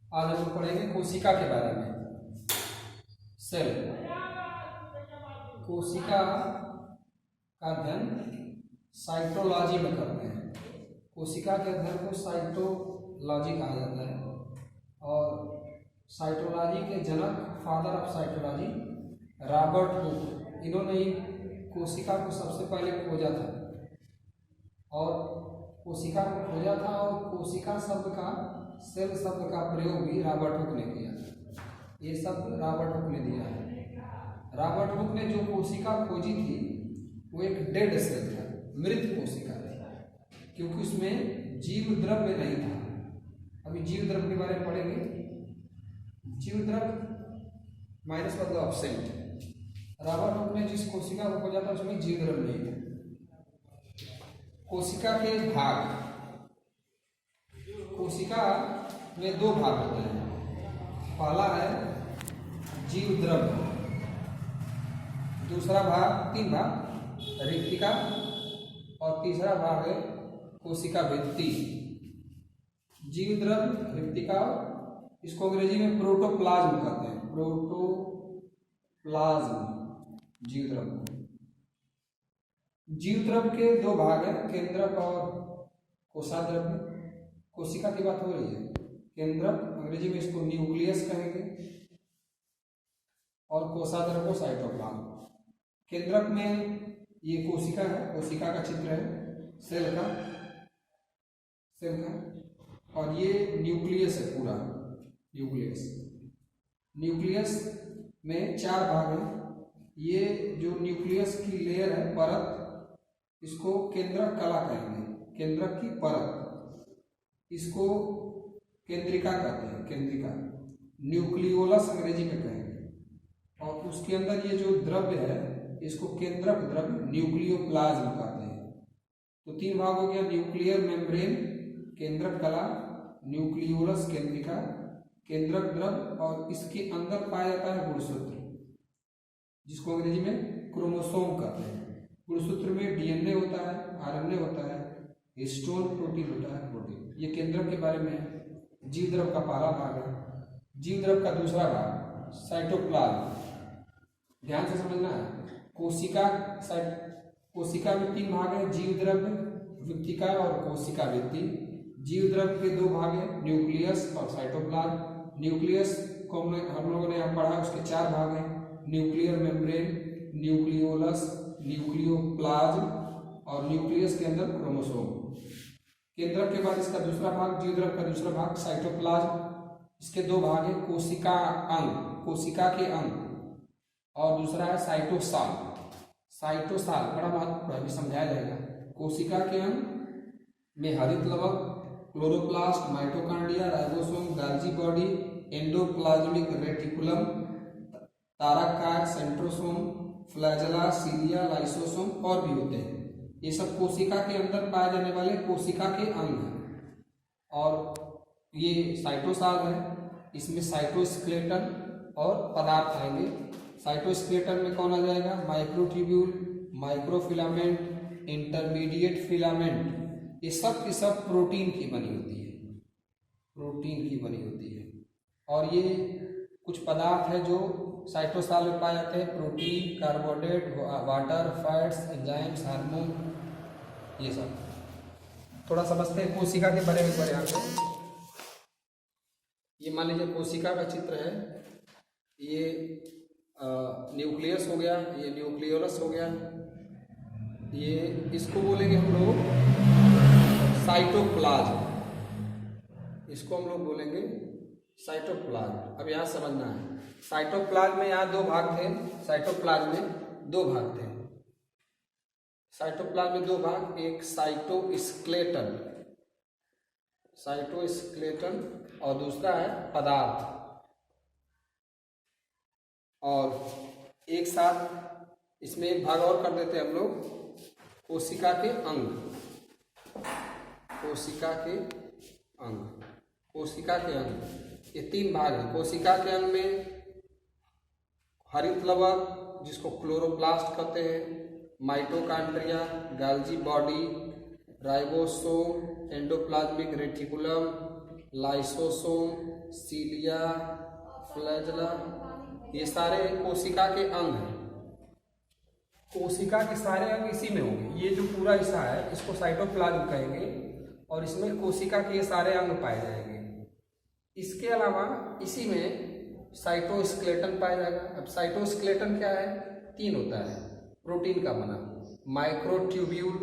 आज हम लोग पढ़ेंगे कोशिका के बारे में। सेल, कोशिका का अध्ययन साइटोलॉजी में करते हैं। कोशिका के अध्ययन को साइटोलॉजी कहा जाता है और साइटोलॉजी के जनक, father of cytology, Robert Hooke, इन्होंने ही कोशिका को सबसे पहले खोजा था और कोशिका को खोजा था और कोशिका शब्द का, सेल शब्द का प्रयोग भी रॉबर्ट हुक ने किया। ये शब्द रॉबर्ट हुक ने दिया है। रॉबर्ट हुक ने जो कोशिका खोजी थी वो एक डेड सेल था, मृत कोशिका थी, क्योंकि उसमें जीव द्रव्य नहीं था। अभी जीव द्रव्य के बारे में पढ़ेंगे। जीव द्रव्य माइनस मतलब एब्सेंट। रॉबर्ट हुक ने जिस कोशिका को खोजा था उसमें जीव द्रव्य नहीं था। कोशिका के भाग, कोशिका में दो भाग होते हैं। पहला है जीव द्रव्य, दूसरा भाग, तीन भाग, रिक्तिका, और तीसरा भाग है कोशिका भित्ति। जीव द्रव्य, रिक्तिका, इसको अंग्रेजी में प्रोटोप्लाज्म कहते हैं। प्रोटोप्लाज्म जीव द्रव्य। जीव द्रव्य के दो भाग हैं, केंद्रक और कोशाद्रव्य। कोशिका की बात हो रही है। केंद्रक, अंग्रेजी में इसको न्यूक्लियस कहेंगे, और कोशाद्रव्य को साइटोप्लाज्म। केंद्रक में ये कोशिका है, कोशिका का चित्र है, सेल का, और ये न्यूक्लियस है, पूरा न्यूक्लियस। न्यूक्लियस में चार भाग हैं। ये जो न्यूक्लियस की लेयर है, परत, इसको केंद्रक कला कहेंगे, केंद्रक की परत। इसको केंद्रिका कहते हैं, केंद्रिका। न्यूक्लियोलस अंग्रेजी में कहेंगे। और उसके अंदर ये जो द्रव्य है इसको केंद्रक द्रव्य, न्यूक्लियोप्लाज्म कहते हैं। तो तीन भाग हो गया, न्यूक्लियर मेम्ब्रेन केंद्रक कला, न्यूक्लियोलस केंद्रिका, केंद्रक द्रव्य, और इसके अंदर पाया जाता है गुणसूत्र, जिसको अंग्रेजी में क्रोमोसोम कहते हैं। गुणसूत्र में डीएनए होता है, आरएनए होता है, हिस्टोन प्रोटीन होता है, प्रोटीन। ये केंद्रक के बारे में है। जीव द्रव्य का पहला भाग है। जीव द्रव्य का दूसरा भाग साइटोप्लाज्म। ध्यान से समझना है। कोशिका में तीन भाग है, जीव द्रव्य, वित्तिका और कोशिका भित्ति। जीव द्रव्य के दो भाग हैं, न्यूक्लियस और साइटोप्लाज्म। न्यूक्लियस को हम लोगों ने यहाँ पढ़ा, उसके चार भाग हैं, न्यूक्लियर मेम्ब्रेन, न्यूक्लियोलस, न्यूक्लियोप्लाज्म, और न्यूक्लियस के अंदर क्रोमोसोम। केंद्रक के बाद इसका दूसरा भाग, जीव द्रव्य का दूसरा भाग साइटोप्लाज्म। इसके दो भाग हैं, कोशिका अंग, कोशिका के अंग, और दूसरा है साइटोसाल। साइटोसाल बड़ा महत्वपूर्ण है, अभी समझाया जाएगा। कोशिका के अंग में हरित लवक, chloroplast, mitochondria, ribosome, Golgi body, endoplasmic reticulum, तारक, सेंट्रोसोम, फ्लैजेला, सीलिया, लाइसोसोम और भी होते हैं। ये सब कोशिका के अंदर पाए जाने वाले कोशिका के अंग हैं। और ये साइटोसाल है, इसमें साइटोस्केलेटन और पदार्थ आएंगे। साइटोस्केलेटन में कौन आ जाएगा? Microtubule, microfilament, intermediate filament. ये सब की सब प्रोटीन की बनी होती है, प्रोटीन की बनी होती है। और ये कुछ पदार्थ है जो साइटोसाल में पाए जाते हैं, protein, carbohydrate, water, fats, enzymes, hormone, ये सब। थोड़ा समझते हैं कोशिका के बारे में। यहाँ पे ये मान लीजिए कोशिका का चित्र है। ये न्यूक्लियस हो गया, ये न्यूक्लियोलस हो गया, ये इसको बोलेंगे हम लोग साइटोप्लाज्म। इसको हम लोग बोलेंगे साइटोप्लाज्म। अब यहाँ समझना है, साइटोप्लाज्म में यहाँ दो भाग थे। साइटोप्लाज्म में दो भाग थे। साइटोप्लाज्म में दो भाग, एक साइटोस्केलेटन, साइटोस्केलेटन, और दूसरा है पदार्थ। और एक साथ इसमें एक भाग और कर देते हैं हम लोग, कोशिका के अंग, कोशिका के अंग, कोशिका के अंग। ये तीन भाग हैं। कोशिका के अंग में हरित लवक, जिसको क्लोरोप्लास्ट कहते हैं, mitochondria, Golgi body, ribosome, endoplasmic reticulum, lysosome, cilia, flagella, ये सारे कोशिका के अंग हैं। कोशिका के सारे अंग इसी में होंगे। ये जो पूरा हिस्सा है इसको साइटोप्लाज्म कहेंगे और इसमें कोशिका के ये सारे अंग पाए जाएंगे। इसके अलावा इसी में साइटोस्केलेटन पाया जाएगा। अब साइटोस्केलेटन क्या है? 3 होता है प्रोटीन का बना, माइक्रोट्यूब्यूल,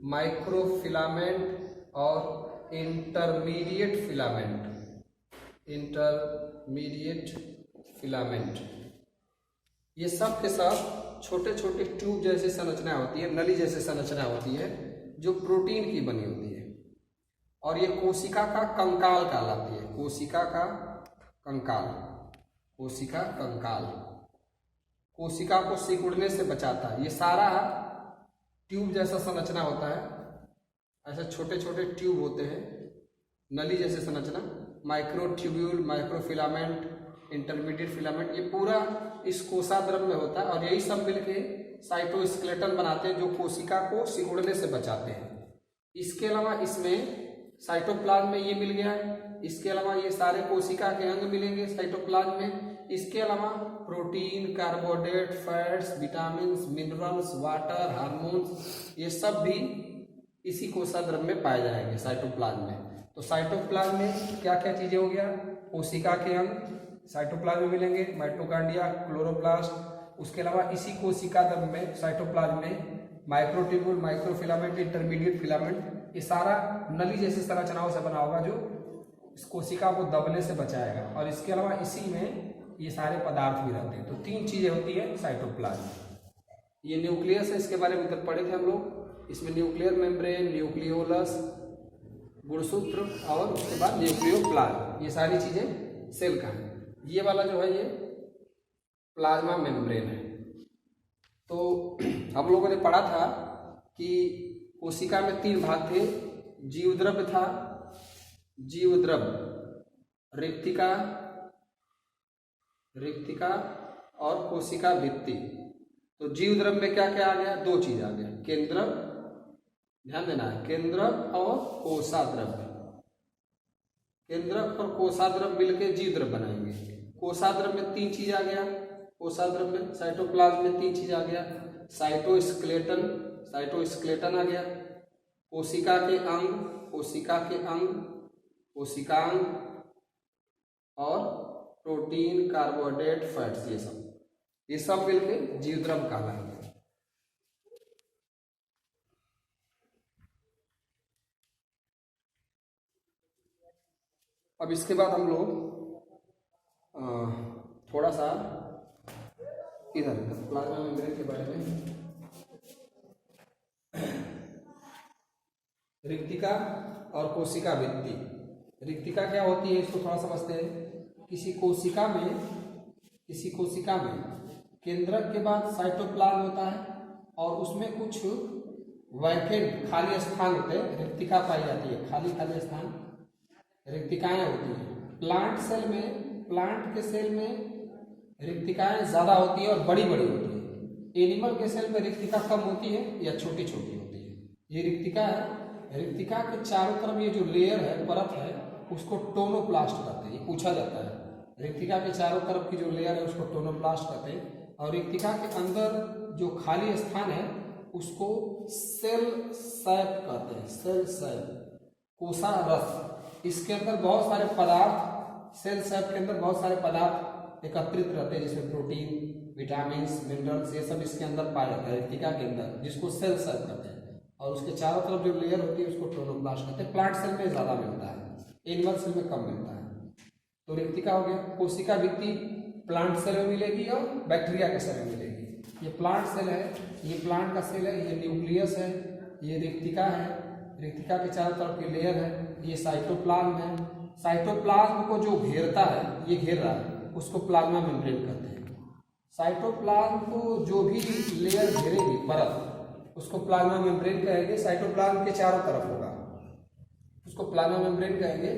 माइक्रोफिलामेंट और इंटरमीडिएट फिलामेंट। इंटरमीडिएट फिलामेंट, ये सब के सब छोटे छोटे ट्यूब जैसी संरचना होती है, नली जैसी संरचना होती है जो प्रोटीन की बनी होती है और ये कोशिका का कंकाल कहलाती है। कोशिका का कंकाल, कोशिका कंकाल कोशिका को सिकुड़ने से बचाता है। ये सारा ट्यूब जैसा संरचना होता है, ऐसे छोटे छोटे ट्यूब होते हैं, नली जैसे संरचना, माइक्रोट्यूब्यूल, माइक्रोफिलामेंट, इंटरमीडिएट फिलामेंट, ये पूरा इस कोशाद्रव्य में होता है और यही सब मिलके साइटोस्केलेटन बनाते हैं जो कोशिका को सिकुड़ने से बचाते हैं। इसके अलावा इसमें साइटोप्लाज्म में ये मिल गया है, इसके अलावा ये सारे कोशिका के अंग मिलेंगे साइटोप्लाज्म में। इसके अलावा protein, carbohydrate, fats, vitamins, minerals, water, hormones, ये सब भी इसी कोशाद्रव्य में पाए जाएंगे साइटोप्लाज्म में। तो साइटोप्लाज्म में क्या क्या चीजें हो गया? कोशिका के अंग साइटोप्लाज्म में मिलेंगे, माइटोकॉन्ड्रिया, क्लोरोप्लास्ट। उसके अलावा इसी कोशिका द्रव्य में साइटोप्लाज्म में माइक्रोट्यूब्यूल, माइक्रोफिलामेंट, इंटरमीडिएट फिलामेंट, ये सारा नली जैसी संरचनाओं से बना होगा जो इस कोशिका को दबने से बचाएगा। और इसके अलावा इसी में ये सारे पदार्थ भी रहते हैं। तो 3 चीजें होती है साइटोप्लाज्म। ये न्यूक्लियस है, इसके बारे में इधर पढ़े थे हम लोग। इसमें न्यूक्लियर मेम्ब्रेन, न्यूक्लियोलस, गुणसूत्र और उसके बाद न्यूक्लियोप्लाज्म, ये सारी चीजें सेल का है। ये वाला जो है ये प्लाज्मा मेम्ब्रेन है। तो हम लोगों ने पढ़ा था कि कोशिका में 3 भाग थे। जीवद्रव्य था, जीवद्रव्य, रिक्तिका और कोशिका भित्ति। तो जीवद्रव्य में क्या क्या आ गया? 2 चीज आ गया, केंद्रक, ध्यान देना है, केंद्रक और कोशाद्रव्य। केंद्रक और कोशाद्रव्य मिलकर जीवद्रव्य बनाएंगे। कोशाद्रव्य में 3 चीज आ गया, कोशाद्रव्य में साइटोप्लाज्म में 3 चीज आ गया, साइटोस्केलेटन, साइटोस्केलेटन आ गया, कोशिका के अंग, कोशिकांग और प्रोटीन, कार्बोहाइड्रेट, फैट्स, ये सब मिलके जीवद्रव्य कहलाएंगे। अब इसके बाद हम लोग थोड़ा सा इधर प्लाज्मा मेम्ब्रेन के बारे में, रिक्तिका और कोशिका भित्ति। रिक्तिका क्या होती है इसको थोड़ा समझते हैं। किसी कोशिका में केंद्रक के बाद साइटोप्लाज्म होता है और उसमें कुछ वैकेंट खाली स्थान होते हैं, रिक्तिका पाई जाती है, खाली स्थान, रिक्तिकाएं होती हैं। प्लांट के सेल में रिक्तिकाएं ज्यादा होती है और बड़ी बड़ी होती है। एनिमल के सेल में रिक्तिका कम होती है या छोटी छोटी होती है। ये रिक्तिका है। रिक्तिका के चारों तरफ ये जो लेयर है, परत है, उसको टोनोप्लास्ट कहते हैं। ये पूछा जाता है, रिक्तिका के चारों तरफ की जो लेयर है उसको टोनोप्लास्ट कहते हैं। और रिक्तिका के अंदर जो खाली स्थान है उसको सेल सैक कहते हैं, सेल सैक, कोशारस। इसके अंदर बहुत सारे पदार्थ, सेल सैक के अंदर बहुत सारे पदार्थ एकत्रित रहते हैं, जिसमें प्रोटीन, विटामिन्स, मिनरल्स, ये सब इसके अंदर पाया जाता है रिक्तिका के अंदर, जिसको सेल सैक कहते हैं। और उसके चारों तरफ जो लेयर होती है उसको टोनोप्लास्ट कहते हैं। प्लांट सेल में ज्यादा मिलता है, एनिमल सेल में कम मिलता है। तो रिक्तिका हो गया। कोशिका भित्ति प्लांट सेल में मिलेगी और बैक्टीरिया के सेल में मिलेगी। ये प्लांट सेल है, ये प्लांट का सेल है, ये न्यूक्लियस है, ये रिक्तिका है, रिक्तिका के चारों तरफ की लेयर है, ये साइटोप्लाज्म है। साइटोप्लाज्म को जो घेरता है, ये घेर रहा है, उसको प्लाज्मा मेम्ब्रेन कहते हैं। साइटोप्लाज्म को जो भी लेयर घेरेगी, परत, उसको प्लाज्मा मेम्ब्रेन कहेंगे। साइटोप्लाज्म के चारों तरफ होगा, उसको प्लाज्मा मेम्ब्रेन कहेंगे।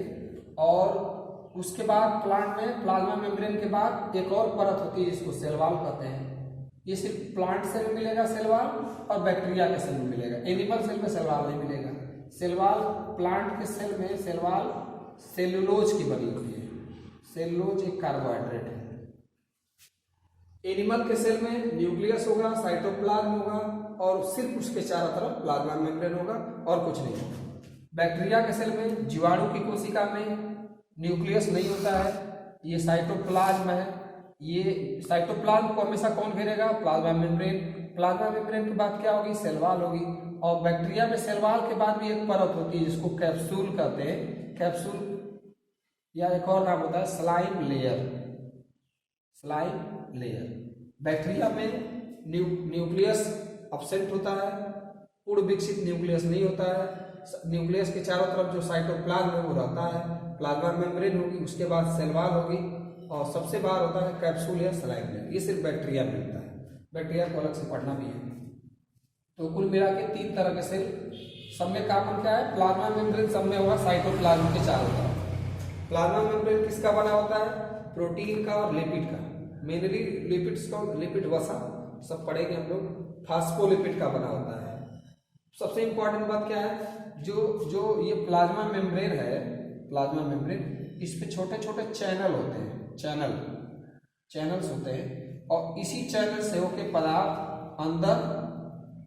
और उसके बाद प्लांट में प्लाज्मा मेम्ब्रेन के बाद एक और परत होती है जिसको सेल वॉल कहते हैं। ये सिर्फ प्लांट सेल में मिलेगा सेल वॉल, और बैक्टीरिया के सेल में मिलेगा। एनिमल सेल में सेल वॉल नहीं मिलेगा। सेल वॉल प्लांट के सेल में सेल वॉल सेलुलोज की बनी हुई है। सेलुलोज एक कार्बोहाइड्रेट है। एनिमल के सेल में न्यूक्लियस होगा, साइटोप्लाज्म होगा और सिर्फ उसके चारों तरफ प्लाज्मा मेम्ब्रेन होगा और कुछ नहीं होगा। बैक्टीरिया के सेल में, जीवाणु की कोशिका में न्यूक्लियस नहीं होता है, ये साइटोप्लाज्म है। ये साइटोप्लाज्म को हमेशा कौन घेरेगा? Plasma membrane. प्लाज्मा मेम्ब्रेन के बाद क्या होगी? सेल वॉल होगी। और बैक्टीरिया में सेल वॉल के बाद भी एक परत होती है जिसको कैप्सूल कहते हैं। कैप्सूल या एक और नाम होता है slime layer. Slime layer. Bacteria में न्यूक्लियस एब्सेंट होता है, पूर्ण विकसित न्यूक्लियस नहीं होता है। न्यूक्लियस के चारों तरफ जो साइटोप्लाज्म है वो रहता है। प्लाज्मा मेम्ब्रेन होगी, उसके बाद सेल वॉल होगी और सबसे बाहर होता है कैप्सूल या स्लाइम लेयर। ये सिर्फ बैक्टीरिया में होता है। बैक्टीरिया को अलग से पढ़ना भी है। तो कुल मिला के 3 तरह के सेल, सब में कॉमन क्या है? प्लाज्मा मेम्ब्रेन सब में होगा साइटोप्लाज्म के चारों तरफ। प्लाज्मा मेम्ब्रेन किसका बना होता है? प्रोटीन का और लिपिड का। मेनली लिपिड्स का, लिपिड वसा सब पढ़ेंगे हम लोग। फास्फोलिपिड का बना होता है। सबसे इंपॉर्टेंट बात क्या है? जो ये प्लाज्मा मेम्ब्रेन है, प्लाज्मा मेम्ब्रेन, इस पे छोटे छोटे चैनल होते हैं। चैनल्स होते हैं और इसी चैनल से होके पदार्थ अंदर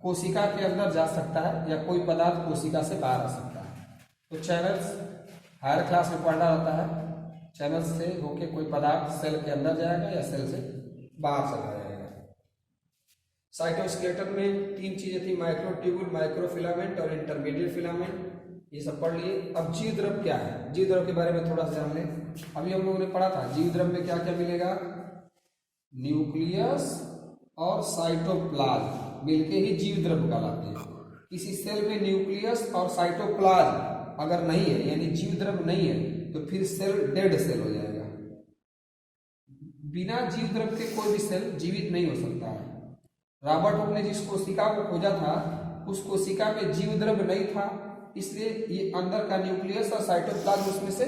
कोशिका के अंदर जा सकता है या कोई पदार्थ कोशिका से बाहर आ सकता है। तो चैनल्स हायर क्लास में पढ़ना रहता है। चैनल्स से होके कोई पदार्थ सेल के अंदर जाएगा या सेल से बाहर चला जाएगा। साइटोस्केलेटन में 3 चीजें थी, माइक्रोट्यूबुल, माइक्रोफिलामेंट और इंटरमीडिएट फिलामेंट। ये सब पढ़ लिए। अब जीव द्रव क्या है? जीव द्रव के बारे में थोड़ा सा जान लें। अभी हम लोगों ने पढ़ा था जीव द्रव में क्या क्या मिलेगा? न्यूक्लियस और साइटोप्लाज्म मिलके ही जीव द्रव कहलाते हैं। किसी सेल में न्यूक्लियस और साइटोप्लाज्म अगर नहीं है, यानी जीव द्रव नहीं है, तो फिर सेल डेड सेल हो जाएगा। बिना जीव द्रव के कोई भी सेल जीवित नहीं हो सकता है। रॉबर्ट हुक ने जिस कोशिका को खोजा था, उस कोशिका में जीव द्रव नहीं था, इसलिए ये अंदर का न्यूक्लियस और साइटोप्लाज्म उसमें से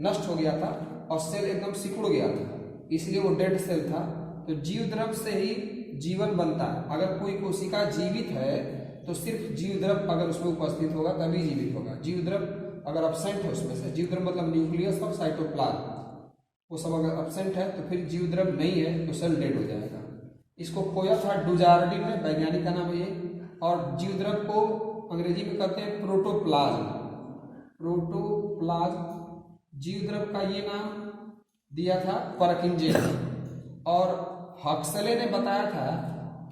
नष्ट हो गया था और सेल एकदम सिकुड़ गया था, इसलिए वो डेड सेल था। तो जीव द्रव से ही जीवन बनता है। अगर कोई कोशिका जीवित है तो सिर्फ जीव द्रव अगर उसमें उपस्थित होगा तभी जीवित होगा। जीव द्रव अगर एब्सेंट है उसमें से, जीव द्रव मतलब न्यूक्लियस और साइटोप्लाज्म, वो सब अगर एब्सेंट है तो फिर जीव द्रव नहीं है तो सेल डेड हो जाएगा। इसको खोया था डुजार्डिन ने, वैज्ञानिक का नाम है ये। और जीव द्रव को अंग्रेजी में कहते हैं प्रोटोप्लाज्म। प्रोटोप्लाज्म जीव द्रव का ये नाम दिया था परकिंजे ने। और हक्सले ने बताया था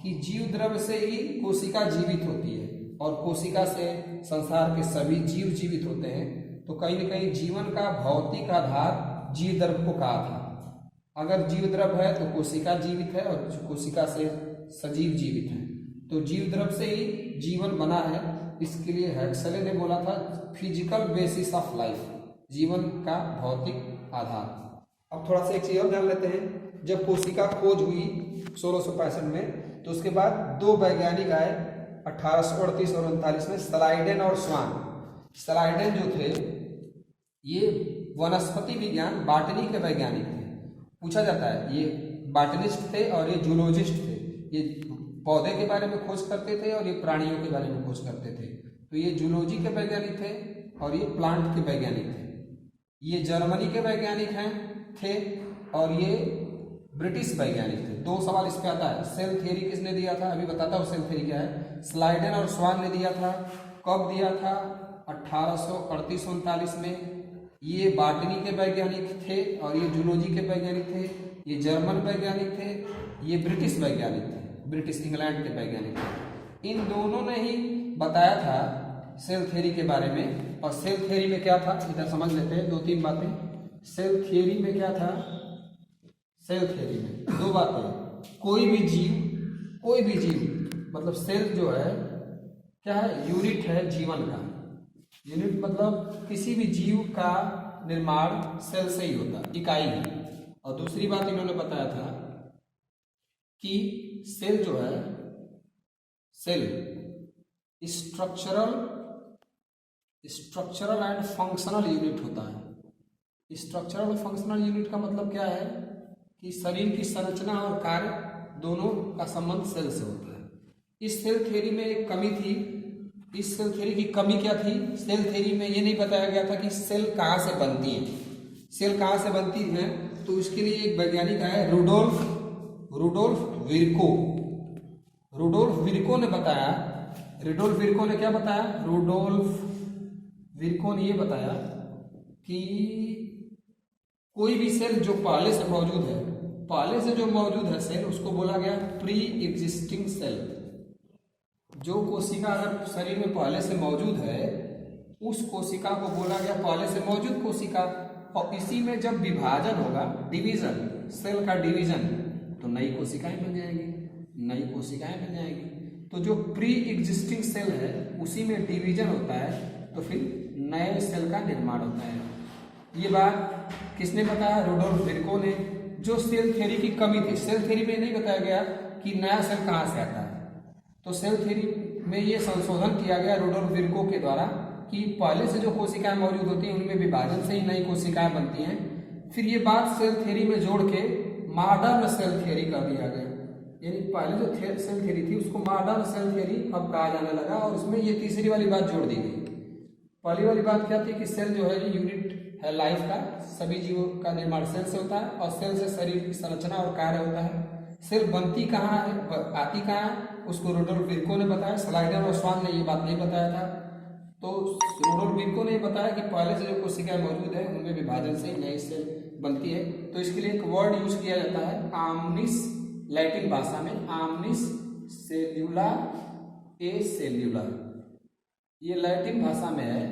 कि जीव द्रव से ही कोशिका जीवित होती है और कोशिका से संसार के सभी जीव जीवित होते हैं। तो कहीं न कहीं जीवन का भौतिक आधार जीव द्रव को कहा था। अगर जीव द्रव है तो कोशिका जीवित है और कोशिका से सजीव जीवित है। तो जीव द्रव से ही जीवन बना है। इसके लिए हक्सले ने बोला था फिजिकल बेसिस ऑफ लाइफ, जीवन का भौतिक आधार। अब थोड़ा सा एक चीज और जान लेते हैं। जब कोशिका खोज हुई 1665 में, तो उसके बाद 2 वैज्ञानिक आए 1838 और 39 में, स्लाइडेन और स्वान। स्लाइडेन जो थे ये वनस्पति विज्ञान, बॉटनी के वैज्ञानिक थे। पूछा जाता है ये बॉटनिस्ट थे और ये जूलॉजिस्ट थे। ये पौधे के बारे में खोज करते थे और ये प्राणियों के बारे में खोज करते थे। तो ये जूलॉजी के वैज्ञानिक थे और ये प्लांट के वैज्ञानिक थे। ये जर्मनी के वैज्ञानिक थे और ये ब्रिटिश वैज्ञानिक थे। 2 सवाल इस पे आता है। सेल थ्योरी किसने दिया था? अभी बताता हूँ सेल थ्योरी क्या है। स्लाइडेन और स्वान ने दिया था। कब दिया था? 1838-39 में। ये बॉटनी के वैज्ञानिक थे और ये जूलॉजी के वैज्ञानिक थे। ये जर्मन वैज्ञानिक थे, ये ब्रिटिश वैज्ञानिक थे, ब्रिटिश इंग्लैंड के वैज्ञानिक थे। इन दोनों ने ही बताया था सेल थ्योरी के बारे में। और सेल थ्योरी में क्या था, इधर समझ लेते हैं 2-3 बातें। सेल थ्योरी में क्या था? सेल थ्योरी में 2 बातें। कोई भी जीव मतलब सेल जो है क्या है? यूनिट है जीवन का। यूनिट मतलब किसी भी जीव का निर्माण सेल से ही होता है, इकाई है। और दूसरी बात इन्होंने बताया था कि सेल जो है, cell structural and functional unit होता है। स्ट्रक्चरल और फंक्शनल यूनिट का मतलब क्या है कि शरीर की संरचना और कार्य दोनों का संबंध सेल से होता है। इस सेल थ्योरी में एक कमी थी इस सेल थ्योरी की कमी क्या थी? सेल थ्योरी में ये नहीं बताया गया था कि सेल कहाँ से बनती है, सेल कहाँ से बनती है। तो इसके लिए एक वैज्ञानिक है रुडोल्फ विर्को। रुडोल्फ विर्को ने बताया, रुडोल्फ विर्को ने क्या बताया? रुडोल्फ विर्को ने ये बताया कि कोई भी सेल जो पहले से मौजूद है, पहले से जो मौजूद है सेल, उसको बोला गया प्री एग्जिस्टिंग सेल। जो कोशिका अगर शरीर में पहले से मौजूद है, उस कोशिका को बोला गया पहले से मौजूद कोशिका। और इसी में जब विभाजन होगा, डिवीजन, सेल का डिवीजन, तो नई कोशिकाएं बन जाएंगी, नई कोशिकाएं बन जाएंगी। तो जो प्री एग्जिस्टिंग सेल है उसी में डिवीजन होता है, तो फिर नए सेल का निर्माण होता है। ये बात किसने बताया? रुडोल्फ विर्को ने। जो सेल थ्योरी की कमी थी, सेल थ्योरी में नहीं बताया गया कि नया सेल कहाँ से आता है, तो सेल थ्योरी में ये संशोधन किया गया रुडोल्फ विर्को के द्वारा कि पहले से जो कोशिकाएं मौजूद होती हैं उनमें विभाजन से ही नई कोशिकाएं बनती हैं। फिर ये बात सेल थ्योरी में जोड़ के मॉडर्न सेल थ्योरी कर दिया गया। यानी पहले जो सेल थ्योरी थी उसको मॉडर्न सेल थ्योरी अब कहा जाने लगा, और उसमें ये तीसरी वाली बात जोड़ दी गई। पहली वाली बात क्या थी कि सेल जो है यूनिट है लाइफ का, सभी जीवों का निर्माण सेल से होता है, और सेल से शरीर की संरचना और कार्य होता है। सेल बनती कहाँ है, आती कहाँ है, उसको रुडोल्फ विर्को ने बताया। स्लाइडर और स्वान ने ये बात नहीं बताया था। तो रुडोल्फ विर्को ने बताया कि पहले से जो कोशिकाएं मौजूद है उनमें विभाजन से नई सेल बनती है। तो इसके लिए एक वर्ड यूज किया जाता है आमनिस, लैटिन भाषा में आमनिस सेल्यूला ए सेल्यूलर, ये लैटिन भाषा में है